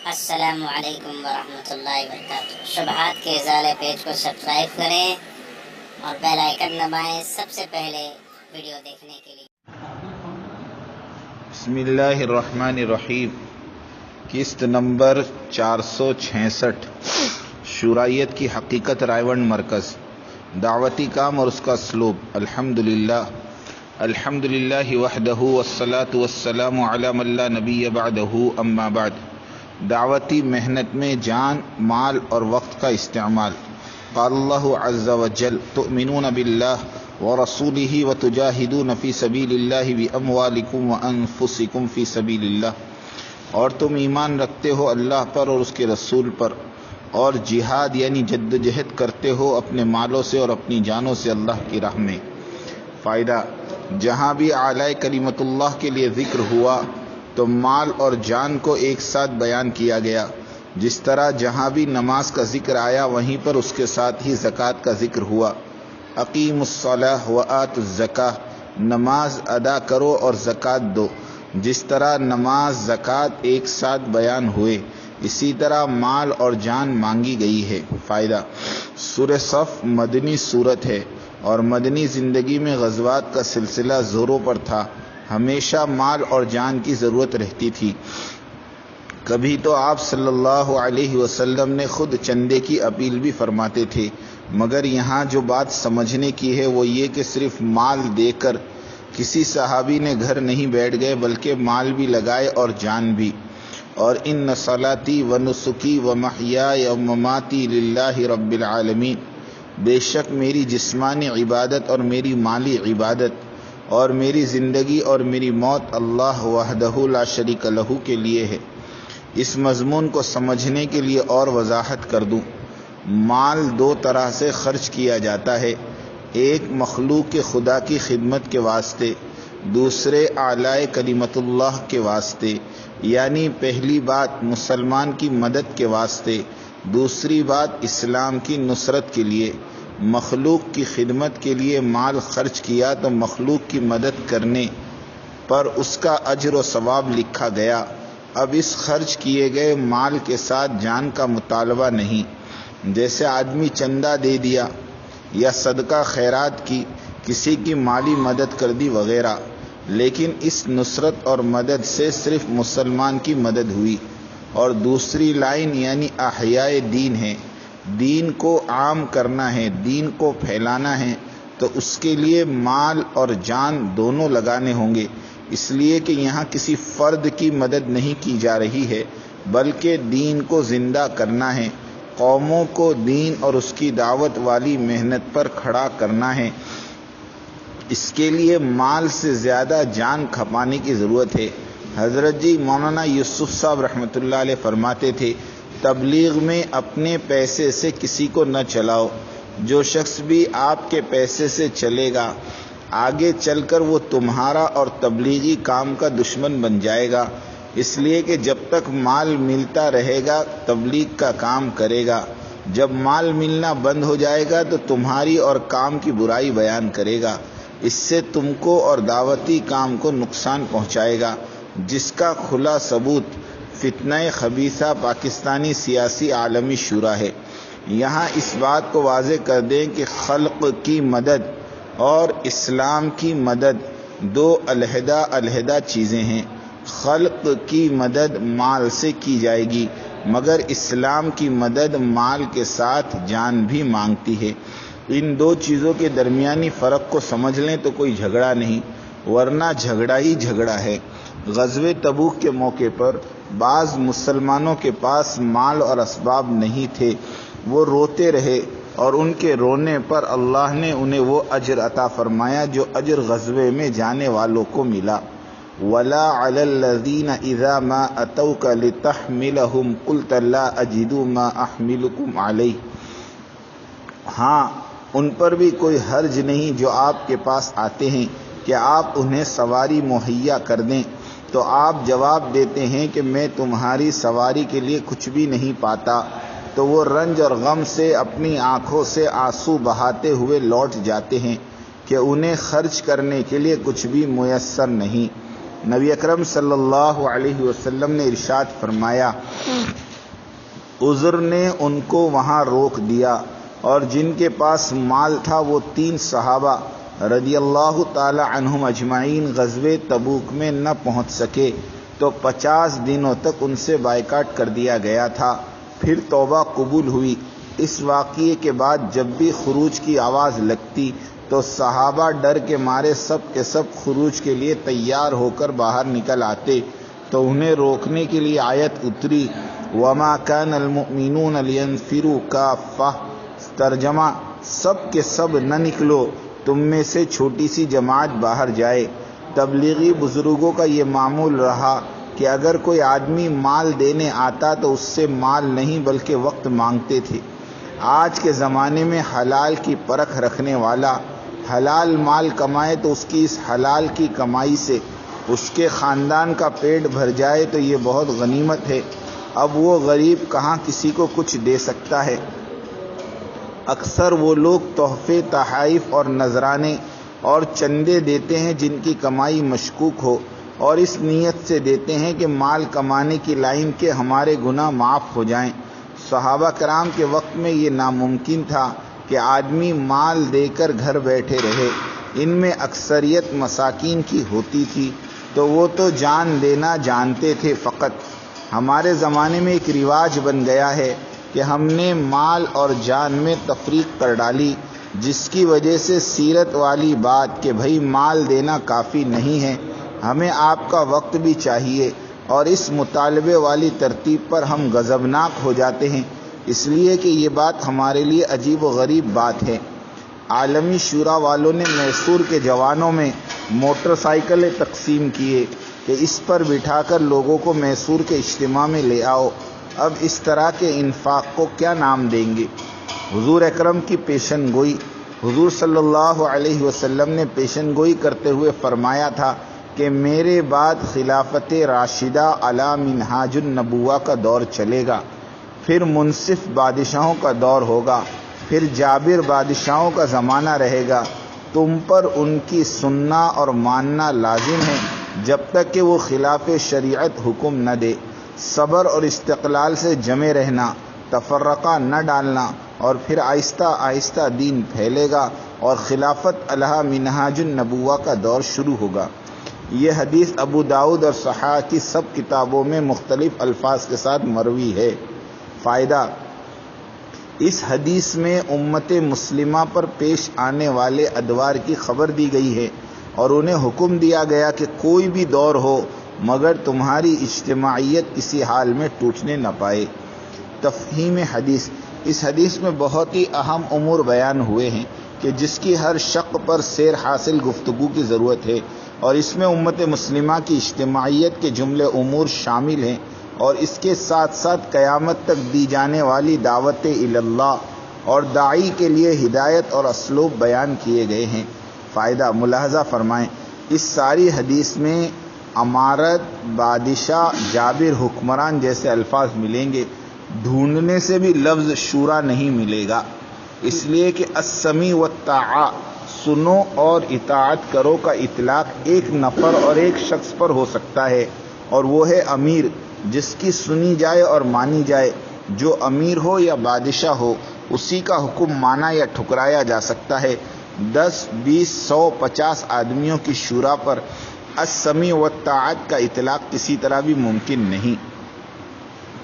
السلام علیکم ورحمۃ اللہ وبرکاتہ۔ شبہات کے ازالے پیج کو سبسکرائب کریں اور بیل آئیکن دبائیں سب سے پہلے ویڈیو دیکھنے کے لیے۔ بسم اللہ الرحمن الرحیم۔ قسط نمبر 466، شورائیت کی حقیقت، رائیونڈ مرکز۔ دعوتی کام اور اس کا اسلوب۔ الحمدللہ وحدہ والصلاة والسلام علی من لا نبی بعدہ، اما بعد۔ دعوتی محنت میں جان، مال اور وقت کا استعمال۔ قال اللہ عز وجل: تؤمنون باللہ ورسولہ وتجاہدون فی سبیل اللہ باموالکم وانفسکم فی سبیل اللہ، اور تم ایمان رکھتے ہو اللہ پر اور اس کے رسول پر، اور جہاد یعنی جدوجہد کرتے ہو اپنے مالوں سے اور اپنی جانوں سے اللہ کی راہ میں۔ فائدہ: جہاں بھی اعلی کلمت اللہ کے لیے ذکر ہوا تو مال اور جان کو ایک ساتھ بیان کیا گیا۔ جس طرح جہاں بھی نماز کا ذکر آیا وہیں پر اس کے ساتھ ہی زکوٰۃ کا ذکر ہوا۔ اقیموا الصلاۃ وآتوا الزکاۃ، نماز ادا کرو اور زکوٰۃ دو۔ جس طرح نماز، زکوٰۃ ایک ساتھ بیان ہوئے، اسی طرح مال اور جان مانگی گئی ہے۔ فائدہ: سورہ صف مدنی سورت ہے اور مدنی زندگی میں غزوات کا سلسلہ زوروں پر تھا۔ ہمیشہ مال اور جان کی ضرورت رہتی تھی۔ کبھی تو آپ صلی اللہ علیہ وسلم نے خود چندے کی اپیل بھی فرماتے تھے، مگر یہاں جو بات سمجھنے کی ہے وہ یہ کہ صرف مال دے کر کسی صحابی نے گھر نہیں بیٹھ گئے، بلکہ مال بھی لگائے اور جان بھی۔ اور ان صلاتی و نسکی و محیای و مماتی للہ رب العالمین، بے شک میری جسمانی عبادت اور میری مالی عبادت اور میری زندگی اور میری موت اللہ وحدہ لا شریک لہ کے لیے ہے۔ اس مضمون کو سمجھنے کے لیے اور وضاحت کر دوں۔ مال دو طرح سے خرچ کیا جاتا ہے، ایک مخلوق کے خدا کی خدمت کے واسطے، دوسرے اعلی کلمت اللہ کے واسطے۔ یعنی پہلی بات مسلمان کی مدد کے واسطے، دوسری بات اسلام کی نصرت کے لیے۔ مخلوق کی خدمت کے لیے مال خرچ کیا تو مخلوق کی مدد کرنے پر اس کا اجر و ثواب لکھا گیا۔ اب اس خرچ کیے گئے مال کے ساتھ جان کا مطالبہ نہیں، جیسے آدمی چندہ دے دیا یا صدقہ خیرات کی، کسی کی مالی مدد کر دی وغیرہ، لیکن اس نصرت اور مدد سے صرف مسلمان کی مدد ہوئی۔ اور دوسری لائن یعنی احیاء دین ہے، دین کو عام کرنا ہے، دین کو پھیلانا ہے، تو اس کے لیے مال اور جان دونوں لگانے ہوں گے۔ اس لیے کہ یہاں کسی فرد کی مدد نہیں کی جا رہی ہے، بلکہ دین کو زندہ کرنا ہے، قوموں کو دین اور اس کی دعوت والی محنت پر کھڑا کرنا ہے۔ اس کے لیے مال سے زیادہ جان کھپانے کی ضرورت ہے۔ حضرت جی مولانا یوسف صاحب رحمۃ اللہ علیہ فرماتے تھے، تبلیغ میں اپنے پیسے سے کسی کو نہ چلاؤ۔ جو شخص بھی آپ کے پیسے سے چلے گا، آگے چل کر وہ تمہارا اور تبلیغی کام کا دشمن بن جائے گا، اس لیے کہ جب تک مال ملتا رہے گا تبلیغ کا کام کرے گا، جب مال ملنا بند ہو جائے گا تو تمہاری اور کام کی برائی بیان کرے گا، اس سے تم کو اور دعوتی کام کو نقصان پہنچائے گا، جس کا کھلا ثبوت فتنہ خبیثہ پاکستانی سیاسی عالمی شورا ہے۔ یہاں اس بات کو واضح کر دیں کہ خلق کی مدد اور اسلام کی مدد دو علیحدہ علیحدہ چیزیں ہیں۔ خلق کی مدد مال سے کی جائے گی، مگر اسلام کی مدد مال کے ساتھ جان بھی مانگتی ہے۔ ان دو چیزوں کے درمیانی فرق کو سمجھ لیں تو کوئی جھگڑا نہیں، ورنہ جھگڑا ہی جھگڑا ہے۔ غزوہ تبوک کے موقع پر بعض مسلمانوں کے پاس مال اور اسباب نہیں تھے، وہ روتے رہے اور ان کے رونے پر اللہ نے انہیں وہ اجر عطا فرمایا جو اجر غزوے میں جانے والوں کو ملا۔ وَلَا عَلَى الَّذِينَ إِذَا مَا أَتَوْكَ لِتَحْمِلَهُمْ قُلْتَ لَا أَجِدُ مَا أَحْمِلُكُمْ عَلَيْهِ، ہاں ان پر بھی کوئی حرج نہیں جو آپ کے پاس آتے ہیں کہ آپ انہیں سواری مہیا کر دیں، تو آپ جواب دیتے ہیں کہ میں تمہاری سواری کے لیے کچھ بھی نہیں پاتا، تو وہ رنج اور غم سے اپنی آنکھوں سے آنسو بہاتے ہوئے لوٹ جاتے ہیں کہ انہیں خرچ کرنے کے لیے کچھ بھی میسر نہیں۔ نبی اکرم صلی اللہ علیہ وسلم نے ارشاد فرمایا، عذر نے ان کو وہاں روک دیا، اور جن کے پاس مال تھا وہ 3 صحابہ رضی اللہ تعالی عنہم اجمعین غزوہ تبوک میں نہ پہنچ سکے تو 50 دنوں تک ان سے بائیکاٹ کر دیا گیا تھا۔ پھر توبہ قبول ہوئی۔ اس واقعے کے بعد جب بھی خروج کی آواز لگتی تو صحابہ ڈر کے مارے سب کے سب خروج کے لیے تیار ہو کر باہر نکل آتے، تو انہیں روکنے کے لیے آیت اتری، وَمَا كَانَ الْمُؤْمِنُونَ لِيَنْفِرُوا كَافَّةً۔ ترجمہ، سب کے سب نہ نکلو، تم میں سے چھوٹی سی جماعت باہر جائے۔ تبلیغی بزرگوں کا یہ معمول رہا کہ اگر کوئی آدمی مال دینے آتا تو اس سے مال نہیں بلکہ وقت مانگتے تھے۔ آج کے زمانے میں حلال کی پرکھ رکھنے والا حلال مال کمائے تو اس کی اس حلال کی کمائی سے اس کے خاندان کا پیٹ بھر جائے تو یہ بہت غنیمت ہے۔ اب وہ غریب کہاں کسی کو کچھ دے سکتا ہے؟ اکثر وہ لوگ تحفے، تحائف اور نذرانے اور چندے دیتے ہیں جن کی کمائی مشکوک ہو، اور اس نیت سے دیتے ہیں کہ مال کمانے کی لائن کے ہمارے گناہ معاف ہو جائیں۔ صحابہ کرام کے وقت میں یہ ناممکن تھا کہ آدمی مال دے کر گھر بیٹھے رہے۔ ان میں اکثریت مساکین کی ہوتی تھی تو وہ تو جان دینا جانتے تھے فقط۔ ہمارے زمانے میں ایک رواج بن گیا ہے کہ ہم نے مال اور جان میں تفریق کر ڈالی، جس کی وجہ سے سیرت والی بات کہ بھئی مال دینا کافی نہیں ہے، ہمیں آپ کا وقت بھی چاہیے، اور اس مطالبے والی ترتیب پر ہم غضبناک ہو جاتے ہیں، اس لیے کہ یہ بات ہمارے لیے عجیب و غریب بات ہے۔ عالمی شورا والوں نے میسور کے جوانوں میں موٹر سائیکلیں تقسیم کیے کہ اس پر بٹھا کر لوگوں کو میسور کے اجتماع میں لے آؤ۔ اب اس طرح کے انفاق کو کیا نام دیں گے؟ حضور اکرم کی پیشن گوئی۔ حضور صلی اللہ علیہ وسلم نے پیشن گوئی کرتے ہوئے فرمایا تھا کہ میرے بعد خلافت راشدہ علی منہاج النبوہ کا دور چلے گا، پھر منصف بادشاہوں کا دور ہوگا، پھر جابر بادشاہوں کا زمانہ رہے گا۔ تم پر ان کی سننا اور ماننا لازم ہے جب تک کہ وہ خلاف شریعت حکم نہ دے۔ صبر اور استقلال سے جمے رہنا، تفرقہ نہ ڈالنا، اور پھر آہستہ آہستہ دین پھیلے گا اور خلافت علی منہاج النبوہ کا دور شروع ہوگا۔ یہ حدیث ابو داؤد اور صحاح کی سب کتابوں میں مختلف الفاظ کے ساتھ مروی ہے۔ فائدہ: اس حدیث میں امت مسلمہ پر پیش آنے والے ادوار کی خبر دی گئی ہے، اور انہیں حکم دیا گیا کہ کوئی بھی دور ہو مگر تمہاری اجتماعیت کسی حال میں ٹوٹنے نہ پائے۔ تفہیم حدیث: اس حدیث میں بہت ہی اہم امور بیان ہوئے ہیں کہ جس کی ہر شق پر سیر حاصل گفتگو کی ضرورت ہے، اور اس میں امت مسلمہ کی اجتماعیت کے جملے امور شامل ہیں، اور اس کے ساتھ ساتھ قیامت تک دی جانے والی دعوت اللہ اور داعی کے لیے ہدایت اور اسلوب بیان کیے گئے ہیں۔ فائدہ: ملاحظہ فرمائیں، اس ساری حدیث میں امارت، بادشاہ، جابر، حکمران جیسے الفاظ ملیں گے، ڈھونڈنے سے بھی لفظ شورا نہیں ملے گا، اس لیے کہ السمیع والطاعہ، سنو اور اطاعت کرو کا اطلاق ایک نفر اور ایک شخص پر ہو سکتا ہے، اور وہ ہے امیر، جس کی سنی جائے اور مانی جائے۔ جو امیر ہو یا بادشاہ ہو، اسی کا حکم مانا یا ٹھکرایا جا سکتا ہے۔ 10، 20، 100، 50 آدمیوں کی شورا پر السمیع والطاعت کا اطلاق کسی طرح بھی ممکن نہیں۔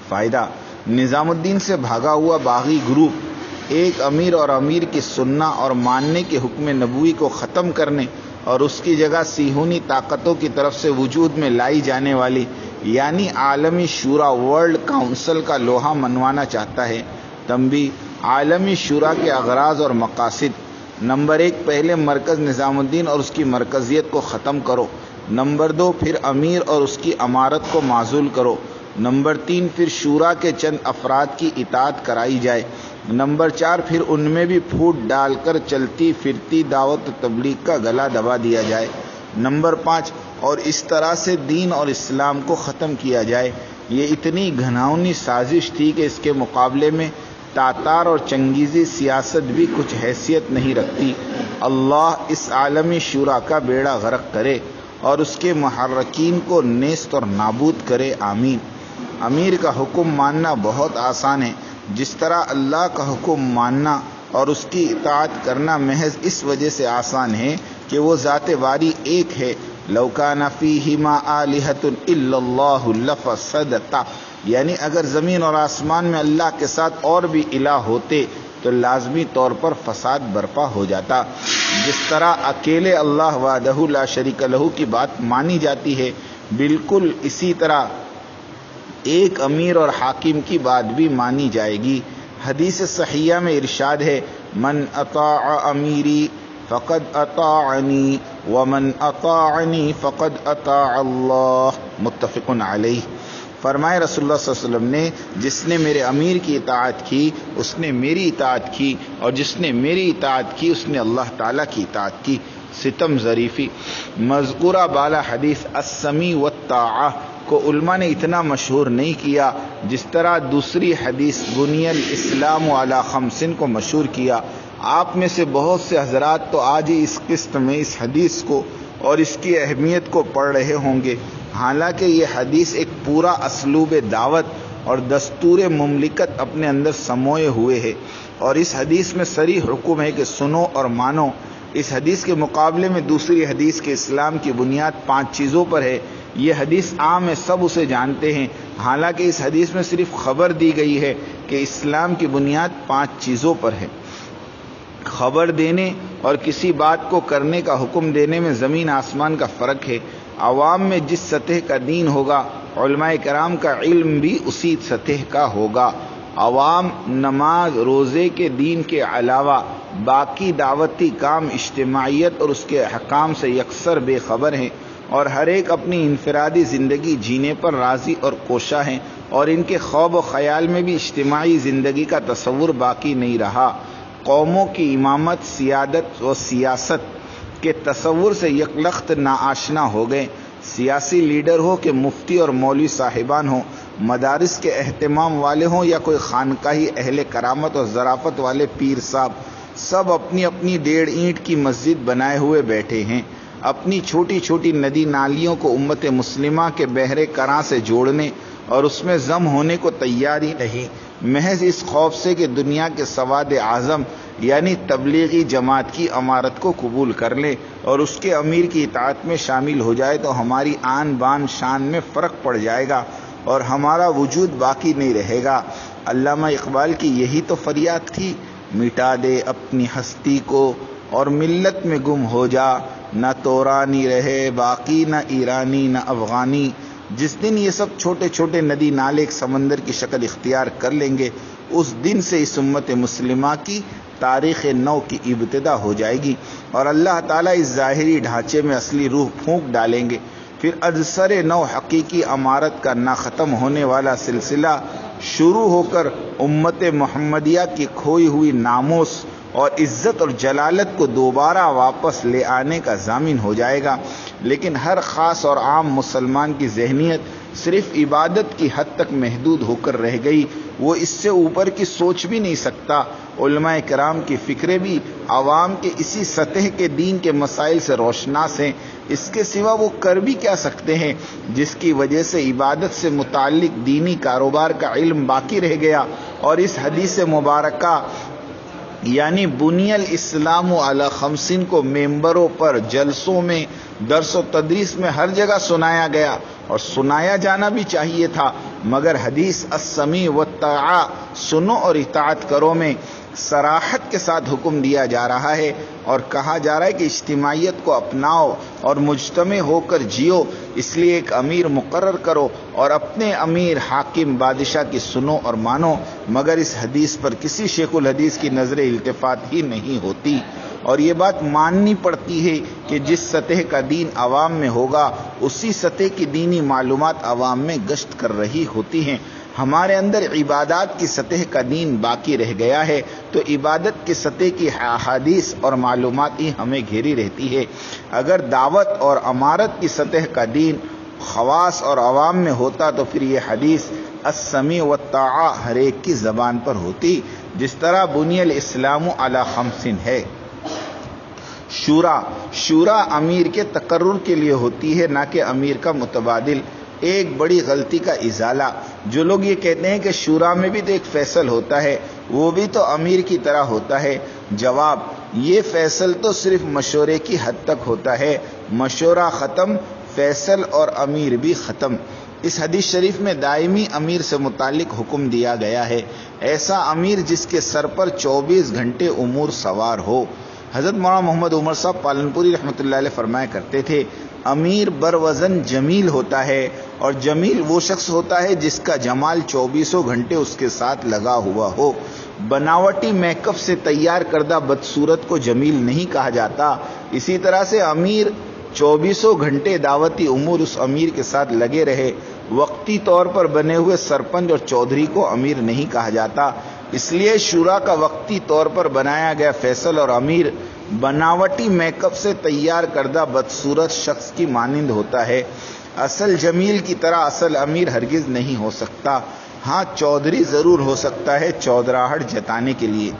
فائدہ: نظام الدین سے بھاگا ہوا باغی گروپ ایک امیر اور امیر کی سننا اور ماننے کے حکم نبوی کو ختم کرنے اور اس کی جگہ صہیونی طاقتوں کی طرف سے وجود میں لائی جانے والی یعنی عالمی شورا ورلڈ کاؤنسل کا لوہا منوانا چاہتا ہے۔ تنبیہ: عالمی شورا کے اغراض اور مقاصد: نمبر 1، پہلے مرکز نظام الدین اور اس کی مرکزیت کو ختم کرو۔ نمبر 2، پھر امیر اور اس کی امارت کو معزول کرو۔ نمبر 3، پھر شورا کے چند افراد کی اطاعت کرائی جائے۔ نمبر 4، پھر ان میں بھی پھوٹ ڈال کر چلتی پھرتی دعوت و تبلیغ کا گلا دبا دیا جائے۔ نمبر 5، اور اس طرح سے دین اور اسلام کو ختم کیا جائے۔ یہ اتنی گھناؤنی سازش تھی کہ اس کے مقابلے میں تاتار اور چنگیزی سیاست بھی کچھ حیثیت نہیں رکھتی۔ اللہ اس عالمی شورا کا بیڑا غرق کرے۔ اور اس کے محرکین کو نیست اور نابود کرے، آمین۔ امیر کا حکم ماننا بہت آسان ہے، جس طرح اللہ کا حکم ماننا اور اس کی اطاعت کرنا محض اس وجہ سے آسان ہے کہ وہ ذات باری ایک ہے۔ لو کان فیہما آلہۃ الا اللہ لفسدتا، یعنی اگر زمین اور آسمان میں اللہ کے ساتھ اور بھی الہ ہوتے تو لازمی طور پر فساد برپا ہو جاتا۔ جس طرح اکیلے اللہ وحدہ لا شریک لہ کی بات مانی جاتی ہے، بالکل اسی طرح ایک امیر اور حاکم کی بات بھی مانی جائے گی۔ حدیث صحیحہ میں ارشاد ہے، من اطاع امیری فقد اطاعنی ومن اطاعنی فقد اطاع اللہ، متفق علیہ۔ فرمائے رسول اللہ صلی اللہ علیہ وسلم نے، جس نے میرے امیر کی اطاعت کی اس نے میری اطاعت کی، اور جس نے میری اطاعت کی اس نے اللہ تعالیٰ کی اطاعت کی۔ ستم ظریفی۔ مذکورہ بالا حدیث السمیع والطاعہ کو علماء نے اتنا مشہور نہیں کیا جس طرح دوسری حدیث بنی الاسلام علی خمس کو مشہور کیا۔ آپ میں سے بہت سے حضرات تو آج ہی اس قسط میں اس حدیث کو اور اس کی اہمیت کو پڑھ رہے ہوں گے، حالانکہ یہ حدیث ایک پورا اسلوب دعوت اور دستور مملکت اپنے اندر سموئے ہوئے ہے، اور اس حدیث میں صریح حکم ہے کہ سنو اور مانو۔ اس حدیث کے مقابلے میں دوسری حدیث کے اسلام کی بنیاد 5 چیزوں پر ہے۔ یہ حدیث عام ہے، سب اسے جانتے ہیں، حالانکہ اس حدیث میں صرف خبر دی گئی ہے کہ اسلام کی بنیاد 5 چیزوں پر ہے۔ خبر دینے اور کسی بات کو کرنے کا حکم دینے میں زمین آسمان کا فرق ہے۔ عوام میں جس سطح کا دین ہوگا، علماء کرام کا علم بھی اسی سطح کا ہوگا۔ عوام نماز روزے کے دین کے علاوہ باقی دعوتی کام، اجتماعیت اور اس کے احکام سے یکسر بے خبر ہیں، اور ہر ایک اپنی انفرادی زندگی جینے پر راضی اور کوشاں ہیں، اور ان کے خواب و خیال میں بھی اجتماعی زندگی کا تصور باقی نہیں رہا۔ قوموں کی امامت، سیادت و سیاست کے تصور سے یکلخت ناآشنا ہو گئے۔ سیاسی لیڈر ہو کہ مفتی اور مولوی صاحبان ہوں، مدارس کے اہتمام والے ہوں یا کوئی خانقاہی اہل کرامت اور ظرافت والے پیر صاحب، سب اپنی اپنی 1.5 اینٹ کی مسجد بنائے ہوئے بیٹھے ہیں۔ اپنی چھوٹی چھوٹی ندی نالیوں کو امت مسلمہ کے بحر کراں سے جوڑنے اور اس میں ضم ہونے کو تیاری نہیں، محض اس خوف سے کہ دنیا کے سواد اعظم یعنی تبلیغی جماعت کی امارت کو قبول کر لیں اور اس کے امیر کی اطاعت میں شامل ہو جائے تو ہماری آن بان شان میں فرق پڑ جائے گا اور ہمارا وجود باقی نہیں رہے گا۔ علامہ اقبال کی یہی تو فریاد تھی، مٹا دے اپنی ہستی کو اور ملت میں گم ہو جا، نہ تورانی رہے باقی، نہ ایرانی نہ افغانی۔ جس دن یہ سب چھوٹے چھوٹے ندی نالے ایک سمندر کی شکل اختیار کر لیں گے، اس دن سے اس امت مسلمہ کی تاریخ نو کی ابتدا ہو جائے گی، اور اللہ تعالیٰ اس ظاہری ڈھانچے میں اصلی روح پھونک ڈالیں گے۔ پھر ازسر نو حقیقی امارت کا نہ ختم ہونے والا سلسلہ شروع ہو کر امت محمدیہ کی کھوئی ہوئی ناموس اور عزت اور جلالت کو دوبارہ واپس لے آنے کا ضامن ہو جائے گا۔ لیکن ہر خاص اور عام مسلمان کی ذہنیت صرف عبادت کی حد تک محدود ہو کر رہ گئی، وہ اس سے اوپر کی سوچ بھی نہیں سکتا۔ علماء کرام کی فکریں بھی عوام کے اسی سطح کے دین کے مسائل سے روشناس ہیں، اس کے سوا وہ کر بھی کیا سکتے ہیں، جس کی وجہ سے عبادت سے متعلق دینی کاروبار کا علم باقی رہ گیا۔ اور اس حدیث مبارکہ یعنی بنی الاسلام علی خمسین کو ممبروں پر، جلسوں میں، درس و تدریس میں ہر جگہ سنایا گیا اور سنایا جانا بھی چاہیے تھا، مگر حدیث السمیع والطاعہ، سنو اور اطاعت کرو میں صراحت کے ساتھ حکم دیا جا رہا ہے اور کہا جا رہا ہے کہ اجتماعیت کو اپناؤ اور مجتمع ہو کر جیو۔ اس لیے ایک امیر مقرر کرو اور اپنے امیر حاکم بادشاہ کی سنو اور مانو، مگر اس حدیث پر کسی شیخ الحدیث کی نظر التفات ہی نہیں ہوتی، اور یہ بات ماننی پڑتی ہے کہ جس سطح کا دین عوام میں ہوگا اسی سطح کی دینی معلومات عوام میں گشت کر رہی ہوتی ہیں۔ ہمارے اندر عبادات کی سطح کا دین باقی رہ گیا ہے تو عبادت کی سطح کی احادیث اور معلومات ہی ہمیں گھیری رہتی ہے۔ اگر دعوت اور امارت کی سطح کا دین خواص اور عوام میں ہوتا تو پھر یہ حدیث السمیع والطاعہ ہر ایک کی زبان پر ہوتی، جس طرح بنی الاسلام علی خمسین ہے۔ شورا امیر کے تقرر کے لیے ہوتی ہے، نہ کہ امیر کا متبادل۔ ایک بڑی غلطی کا ازالہ۔ جو لوگ یہ کہتے ہیں کہ شورا میں بھی تو ایک فیصل ہوتا ہے، وہ بھی تو امیر کی طرح ہوتا ہے، جواب: یہ فیصل تو صرف مشورے کی حد تک ہوتا ہے، مشورہ ختم، فیصل اور امیر بھی ختم۔ اس حدیث شریف میں دائمی امیر سے متعلق حکم دیا گیا ہے، ایسا امیر جس کے سر پر 24 گھنٹے امور سوار ہو۔ حضرت مولانا محمد عمر صاحب پالنپوری رحمۃ اللہ علیہ فرمایا کرتے تھے، امیر بروزن جمیل ہوتا ہے، اور جمیل وہ شخص ہوتا ہے جس کا جمال 24 گھنٹے اس کے ساتھ لگا ہوا ہو۔ بناوٹی میک اپ سے تیار کردہ بدصورت کو جمیل نہیں کہا جاتا۔ اسی طرح سے امیر 24 گھنٹے دعوتی امور اس امیر کے ساتھ لگے رہے۔ وقتی طور پر بنے ہوئے سرپنچ اور چودھری کو امیر نہیں کہا جاتا۔ اس لیے شورا کا وقتی طور پر بنایا گیا فیصل اور امیر بناوٹی میک اپ سے تیار کردہ بدصورت شخص کی مانند ہوتا ہے۔ اصل جمیل کی طرح اصل امیر ہرگز نہیں ہو سکتا۔ ہاں، چودھری ضرور ہو سکتا ہے، چودراہٹ جتانے کے لیے۔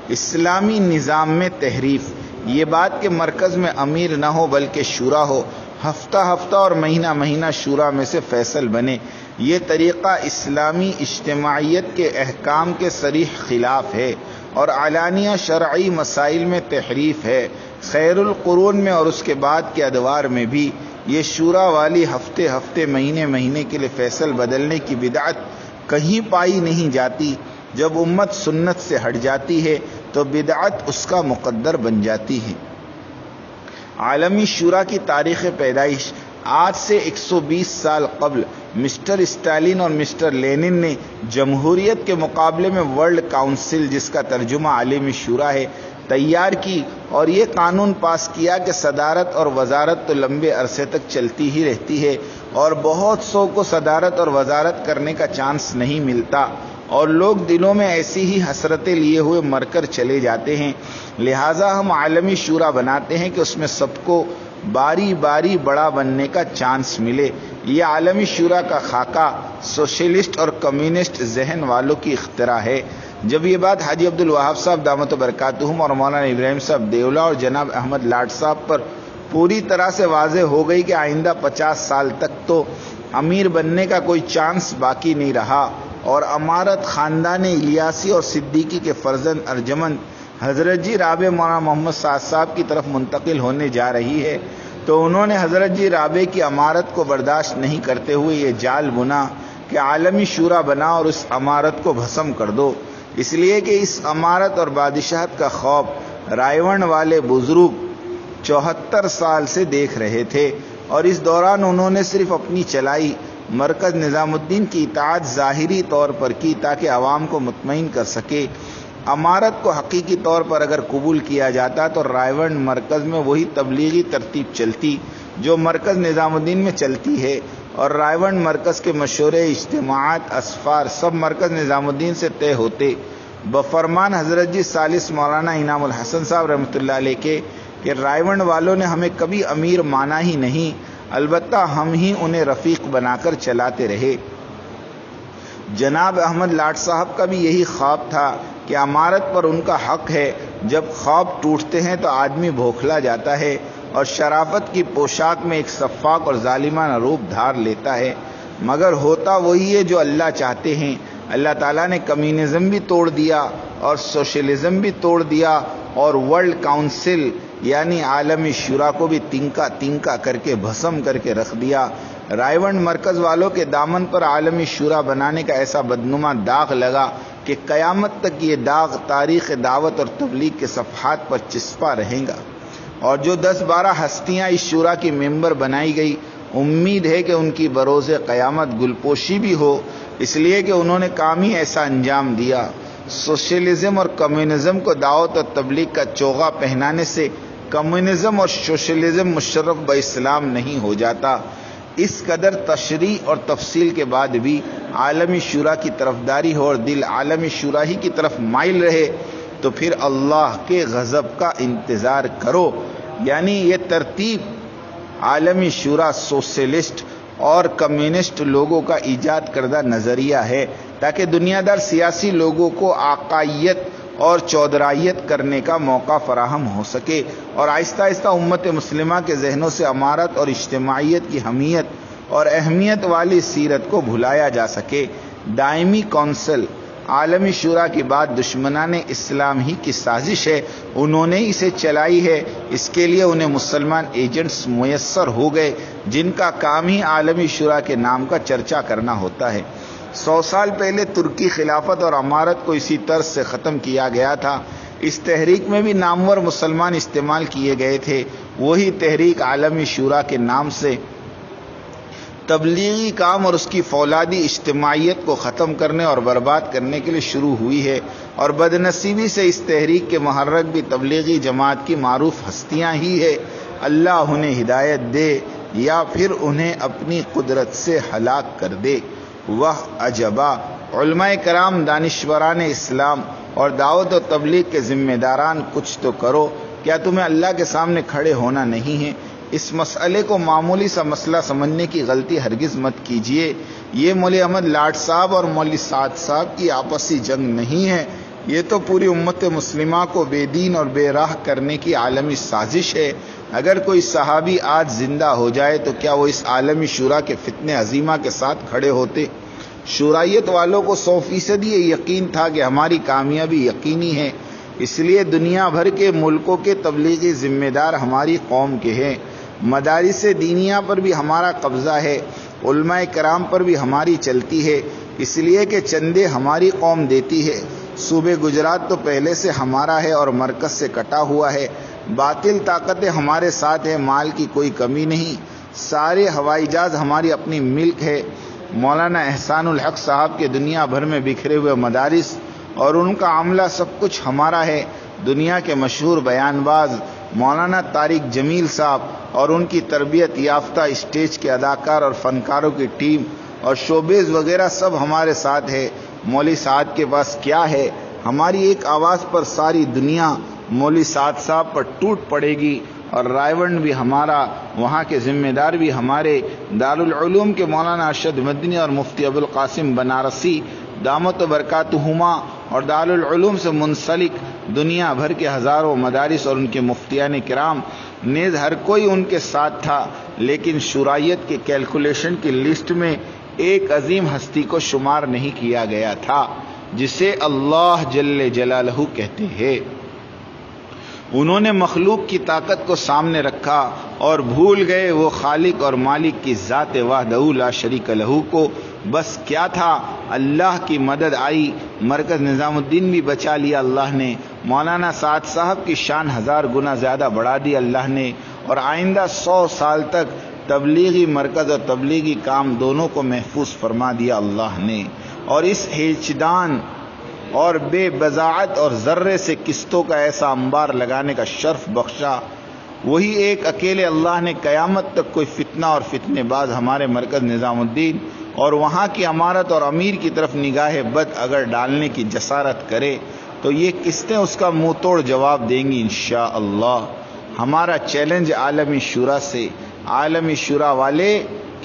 اسلامی نظام میں تحریف، یہ بات کہ مرکز میں امیر نہ ہو بلکہ شورا ہو، ہفتہ ہفتہ اور مہینہ مہینہ شورا میں سے فیصل بنے، یہ طریقہ اسلامی اجتماعیت کے احکام کے صریح خلاف ہے اور علانیہ شرعی مسائل میں تحریف ہے۔ خیر القرون میں اور اس کے بعد کے ادوار میں بھی یہ شورا والی ہفتے ہفتے مہینے مہینے کے لیے فیصل بدلنے کی بدعت کہیں پائی نہیں جاتی۔ جب امت سنت سے ہٹ جاتی ہے تو بدعت اس کا مقدر بن جاتی ہے۔ عالمی شورا کی تاریخ پیدائش: آج سے 120 سال قبل مسٹر اسٹالین اور مسٹر لینن نے جمہوریت کے مقابلے میں ورلڈ کاؤنسل، جس کا ترجمہ عالمی شورا ہے، تیار کی اور یہ قانون پاس کیا کہ صدارت اور وزارت تو لمبے عرصے تک چلتی ہی رہتی ہے اور بہت سو کو صدارت اور وزارت کرنے کا چانس نہیں ملتا، اور لوگ دلوں میں ایسی ہی حسرتیں لیے ہوئے مر کر چلے جاتے ہیں۔ لہٰذا ہم عالمی شورا بناتے ہیں کہ اس میں سب کو باری باری بڑا بننے کا چانس ملے۔ یہ عالمی شورا کا خاکہ سوشلسٹ اور کمیونسٹ ذہن والوں کی اختراع ہے۔ جب یہ بات حاجی عبد الوہاب صاحب دامت برکاتہم اور مولانا ابراہیم صاحب دیولا اور جناب احمد لاٹ صاحب پر پوری طرح سے واضح ہو گئی کہ آئندہ 50 سال تک تو امیر بننے کا کوئی چانس باقی نہیں رہا اور امارت خاندان الیاسی اور صدیقی کے فرزند ارجمند حضرت جی رابع مولانا محمد سعد صاحب کی طرف منتقل ہونے جا رہی ہے، تو انہوں نے حضرت جی رابع کی امارت کو برداشت نہیں کرتے ہوئے یہ جال بنا کہ عالمی شورا بنا اور اس امارت کو بھسم کر دو، اس لیے کہ اس امارت اور بادشاہت کا خوف رائے والے بزرگ 74 سال سے دیکھ رہے تھے، اور اس دوران انہوں نے صرف اپنی چلائی مرکز نظام الدین کی اطاعت ظاہری طور پر کی تاکہ عوام کو مطمئن کر سکے۔ امارت کو حقیقی طور پر اگر قبول کیا جاتا تو رائے مرکز میں وہی تبلیغی ترتیب چلتی جو مرکز نظام الدین میں چلتی ہے، اور رائے مرکز کے مشورے، اجتماعات، اسفار سب مرکز نظام الدین سے طے ہوتے بفرمان حضرت جی ثالث مولانا انعام الحسن صاحب رحمۃ اللہ علیہ کے کہ رائے والوں نے ہمیں کبھی امیر مانا ہی نہیں، البتہ ہم ہی انہیں رفیق بنا کر چلاتے رہے۔ جناب احمد لاٹ صاحب کا بھی یہی خواب تھا کہ امارت پر ان کا حق ہے۔ جب خواب ٹوٹتے ہیں تو آدمی بوکھلا جاتا ہے اور شرافت کی پوشاک میں ایک سفاک اور ظالمانہ روپ دھار لیتا ہے، مگر ہوتا وہی ہے جو اللہ چاہتے ہیں۔ اللہ تعالیٰ نے کمیونزم بھی توڑ دیا اور سوشلزم بھی توڑ دیا اور ورلڈ کاؤنسل یعنی عالمی شورا کو بھی تنکا تنکا کر کے بھسم کر کے رکھ دیا۔ رائے مرکز والوں کے دامن پر عالمی شورا بنانے کا ایسا بدنما داغ لگا کہ قیامت تک یہ داغ تاریخ دعوت اور تبلیغ کے صفحات پر چسپا رہے گا، اور جو 10-12 ہستیاں اس شورا کی ممبر بنائی گئی، امید ہے کہ ان کی بروز قیامت گلپوشی بھی ہو، اس لیے کہ انہوں نے کام ہی ایسا انجام دیا۔ سوشلزم اور کمیونزم کو دعوت اور تبلیغ کا چوغا پہنانے سے کمیونزم اور سوشلزم مشرف باسلام نہیں ہو جاتا۔ اس قدر تشریح اور تفصیل کے بعد بھی عالمی شورا کی طرفداری ہو اور دل عالمی شورا ہی کی طرف مائل رہے تو پھر اللہ کے غضب کا انتظار کرو۔ یعنی یہ ترتیب عالمی شورا سوشلسٹ اور کمیونسٹ لوگوں کا ایجاد کردہ نظریہ ہے تاکہ دنیا دار سیاسی لوگوں کو عقائد اور چودرائیت کرنے کا موقع فراہم ہو سکے، اور آہستہ آہستہ امت مسلمہ کے ذہنوں سے امارت اور اجتماعیت کی حمیت اور اہمیت والی سیرت کو بھلایا جا سکے۔ دائمی کونسل عالمی شورا کی بات دشمنان اسلام ہی کی سازش ہے، انہوں نے اسے چلائی ہے، اس کے لیے انہیں مسلمان ایجنٹس میسر ہو گئے جن کا کام ہی عالمی شورا کے نام کا چرچا کرنا ہوتا ہے۔ 100 سال پہلے ترکی خلافت اور امارت کو اسی طرز سے ختم کیا گیا تھا۔ اس تحریک میں بھی نامور مسلمان استعمال کیے گئے تھے، وہی تحریک عالمی شورا کے نام سے تبلیغی کام اور اس کی فولادی اجتماعیت کو ختم کرنے اور برباد کرنے کے لیے شروع ہوئی ہے، اور بدنصیبی سے اس تحریک کے محرک بھی تبلیغی جماعت کی معروف ہستیاں ہی ہے۔ اللہ انہیں ہدایت دے یا پھر انہیں اپنی قدرت سے ہلاک کر دے۔ وہ عجبا، علماء کرام، دانشوران اسلام اور دعوت و تبلیغ کے ذمہ داران، کچھ تو کرو، کیا تمہیں اللہ کے سامنے کھڑے ہونا نہیں ہے؟ اس مسئلے کو معمولی سا مسئلہ سمجھنے کی غلطی ہرگز مت کیجیے۔ یہ مولوی احمد لاٹ صاحب اور مولوی سعد صاحب کی آپسی جنگ نہیں ہے، یہ تو پوری امت مسلمہ کو بے دین اور بے راہ کرنے کی عالمی سازش ہے۔ اگر کوئی صحابی آج زندہ ہو جائے تو کیا وہ اس عالمی شورا کے فتنہ عظیمہ کے ساتھ کھڑے ہوتے؟ شورائیت والوں کو 100% یہ یقین تھا کہ ہماری کامیابی یقینی ہے، اس لیے دنیا بھر کے ملکوں کے تبلیغی ذمہ دار ہماری قوم کے ہیں، مدارس دینیہ پر بھی ہمارا قبضہ ہے، علماء کرام پر بھی ہماری چلتی ہے، اس لیے کہ چندے ہماری قوم دیتی ہے۔ صوبے گجرات تو پہلے سے ہمارا ہے اور مرکز سے کٹا ہوا ہے، باطل طاقتیں ہمارے ساتھ ہیں، مال کی کوئی کمی نہیں، سارے ہوائی جہاز ہماری اپنی ملک ہے۔ مولانا احسان الحق صاحب کے دنیا بھر میں بکھرے ہوئے مدارس اور ان کا عملہ سب کچھ ہمارا ہے۔ دنیا کے مشہور بیان باز مولانا طارق جمیل صاحب اور ان کی تربیت یافتہ اسٹیج کے اداکار اور فنکاروں کی ٹیم اور شوبیز وغیرہ سب ہمارے ساتھ ہے۔ مولوی سعد کے پاس کیا ہے؟ ہماری ایک آواز پر ساری دنیا مولوی سعد صاحب پر ٹوٹ پڑے گی، اور رائے ونڈ بھی ہمارا، وہاں کے ذمہ دار بھی ہمارے۔ دارالعلوم کے مولانا ارشد مدنی اور مفتی ابوالقاسم بنارسی دامت و برکاتہما اور دارالعلوم سے منسلک دنیا بھر کے ہزاروں مدارس اور ان کے مفتیان کرام نیز ہر کوئی ان کے ساتھ تھا، لیکن شورائیت کے کیلکولیشن کی لسٹ میں ایک عظیم ہستی کو شمار نہیں کیا گیا تھا جسے اللہ جل جلالہ کہتے ہیں۔ انہوں نے مخلوق کی طاقت کو سامنے رکھا اور بھول گئے وہ خالق اور مالک کی ذات وحدہ لا شریک لہ کو۔ بس کیا تھا، اللہ کی مدد آئی، مرکز نظام الدین بھی بچا لیا اللہ نے، مولانا سعد صاحب کی شان 1000 گنا زیادہ بڑھا دی اللہ نے، اور آئندہ 100 سال تک تبلیغی مرکز اور تبلیغی کام دونوں کو محفوظ فرما دیا اللہ نے، اور اس ہیچدان اور بے بضاعت اور ذرے سے قسطوں کا ایسا انبار لگانے کا شرف بخشا۔ وہی ایک اکیلے اللہ نے قیامت تک کوئی فتنہ اور فتنے باز ہمارے مرکز نظام الدین اور وہاں کی امارت اور امیر کی طرف نگاہ بد اگر ڈالنے کی جسارت کرے تو یہ قسطیں اس کا منہ توڑ جواب دیں گی انشاءاللہ۔ ہمارا چیلنج عالمی شورا سے، عالمی شورا والے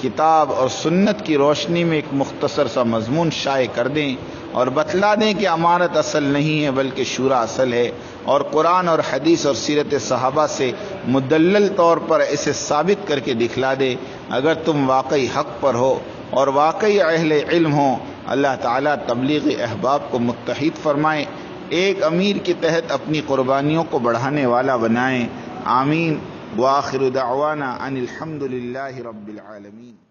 کتاب اور سنت کی روشنی میں ایک مختصر سا مضمون شائع کر دیں اور بتلا دیں کہ امارت اصل نہیں ہے بلکہ شورا اصل ہے، اور قرآن اور حدیث اور سیرت صحابہ سے مدلل طور پر اسے ثابت کر کے دکھلا دے۔ اگر تم واقعی حق پر ہو اور واقعی اہل علم ہو، اللہ تعالیٰ تبلیغ احباب کو متحد فرمائے، ایک امیر کے تحت اپنی قربانیوں کو بڑھانے والا بنائیں۔ آمین۔ وآخر دعوانا ان الحمد للہ رب العالمین۔